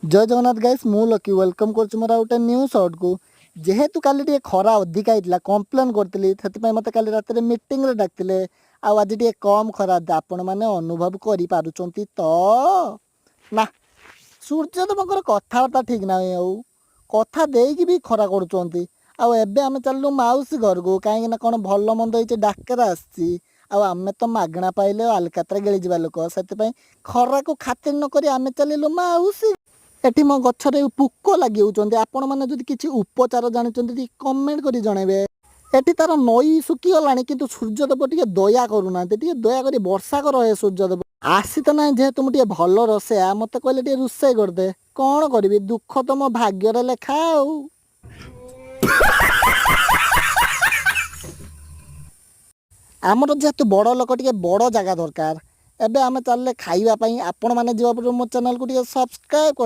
जय जगन्नाथ गाइस मु lucky welcome कर मोर गोटे न्यू सर्ट को जेहेतु काली टे खरा अधिका होता कंप्लेन करी से मत काली रात मीटिंग डाकते आज टे कम खरा आपण मैंने अनुभव कर तो ना सूर्यदेव कथबार्ता ठीक ना कथा देकी भी खरा करें चलू मौसी घर को कहीं कौन भल मंद हो डाकर आम तो मगना पाइले आलकातरा गिली जा लोक से खरा को खातिर नक आम चलू मौसी एटी मो गछरे पुक लगी आपण मैंने किसी उपचार जानते कमेंट कर जनइबे। एटी तार नई सुखीगला कि सूर्यदेव टे दया करूना दया कर वर्षा कर सूर्यदेव आसी तो ना जेहेतु मुझे भल रोसैया मत कहले रोसे करदे कौन करी दुख तो मो भाग्य लेखा आमर जेहेतु बड़ लोक टे बड़ जगह दरकार एबे आम चलले खाइबा आपण मैंने जीवा मो चैनल को सब्सक्राइब कर